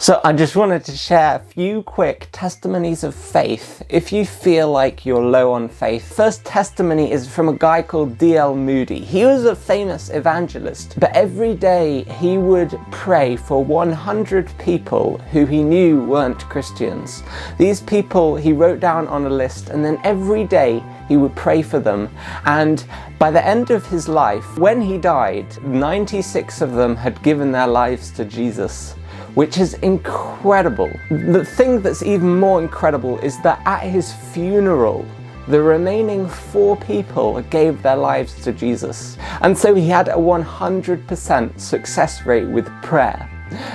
So I just wanted to share a few quick testimonies of faith if you feel like you're low on faith. First testimony is from a guy called D.L. Moody. He was a famous evangelist, but every day he would pray for 100 people who he knew weren't Christians. These people he wrote down on a list, and then every day he would pray for them. And by the end of his life, when he died, 96 of them had given their lives to Jesus, which is incredible. The thing that's even more incredible is that at his funeral, the remaining 4 people gave their lives to Jesus. And so he had a 100% success rate with prayer.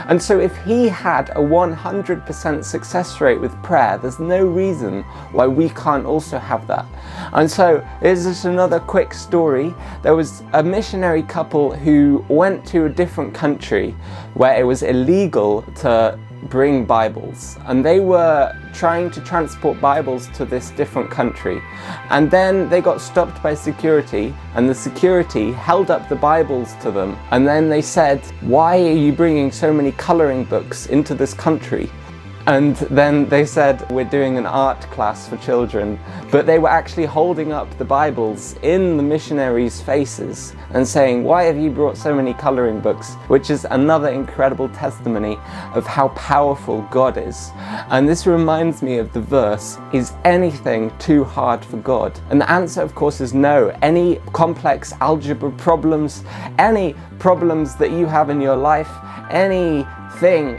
And so if he had a 100% success rate with prayer, there's no reason why we can't also have that. And so here's just another quick story. There was a missionary couple who went to a different country where it was illegal to bring Bibles, and they were trying to transport Bibles to this different country, and then they got stopped by security, and the security held up the Bibles to them, and then they said, "Why are you bringing so many coloring books into this country?" And then they said, "We're doing an art class for children." But they were actually holding up the Bibles in the missionaries' faces and saying, "Why have you brought so many coloring books?" Which is another incredible testimony of how powerful God is. And this reminds me of the verse, "Is anything too hard for God?" And the answer, of course, is no. Any complex algebra problems, any problems that you have in your life, nothing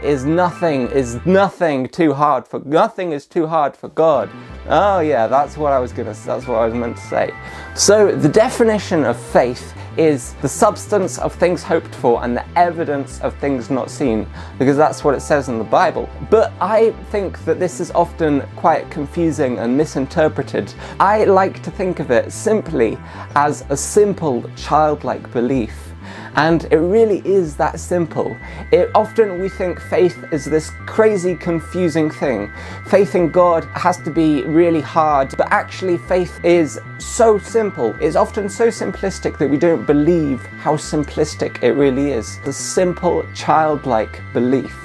is too hard for God. Oh yeah, that's what I was meant to say. So the definition of faith is the substance of things hoped for and the evidence of things not seen, because that's what it says in the Bible. But I think that this is often quite confusing and misinterpreted. I like to think of it simply as a simple childlike belief. And it really is that simple. Often we think faith is this crazy, confusing thing. Faith in God has to be really hard, but actually faith is so simple. It's often so simplistic that we don't believe how simplistic it really is. The simple, childlike belief.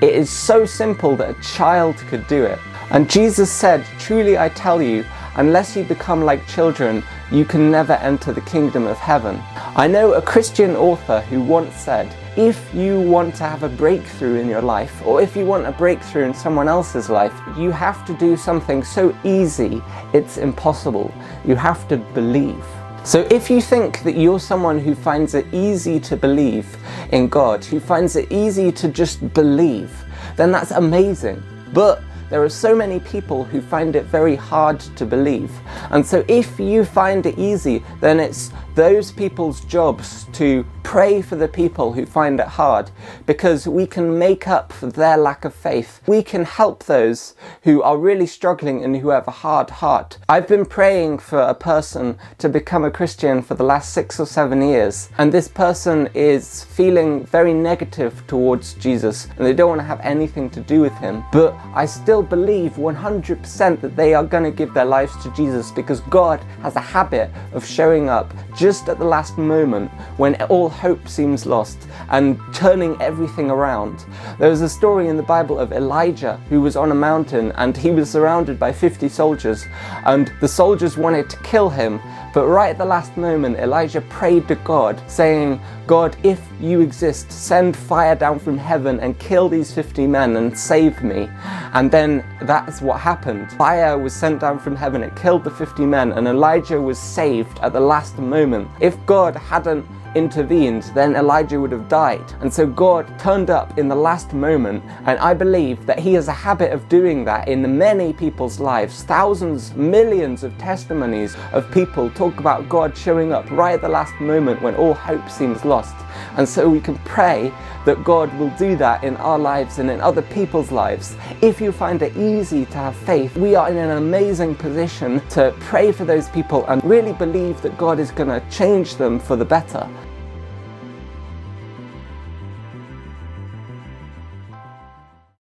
It is so simple that a child could do it. And Jesus said, "Truly I tell you, unless you become like children, you can never enter the kingdom of heaven." I know a Christian author who once said, if you want to have a breakthrough in your life, or if you want a breakthrough in someone else's life, you have to do something so easy it's impossible. You have to believe. So if you think that you're someone who finds it easy to believe in God, who finds it easy to just believe, then that's amazing. But there are so many people who find it very hard to believe. And so if you find it easy, then it's those people's jobs to pray for the people who find it hard, because we can make up for their lack of faith. We can help those who are really struggling and who have a hard heart. I've been praying for a person to become a Christian for the last 6 or 7 years, and this person is feeling very negative towards Jesus and they don't want to have anything to do with him. But I still believe 100% that they are going to give their lives to Jesus, because God has a habit of showing up just at the last moment when all hope seems lost and turning everything around. There was a story in the Bible of Elijah who was on a mountain and he was surrounded by 50 soldiers, and the soldiers wanted to kill him. But right at the last moment, Elijah prayed to God, saying, "God, if you exist, send fire down from heaven and kill these 50 men and save me." And then that's what happened. Fire was sent down from heaven, it killed the 50 men, and Elijah was saved at the last moment. If God hadn't intervened, then Elijah would have died. And so God turned up in the last moment, and I believe that he has a habit of doing that in many people's lives. Thousands, millions of testimonies of people talk about God showing up right at the last moment when all hope seems lost. And so we can pray that God will do that in our lives and in other people's lives. If you find it easy to have faith, we are in an amazing position to pray for those people and really believe that God is going to change them for the better.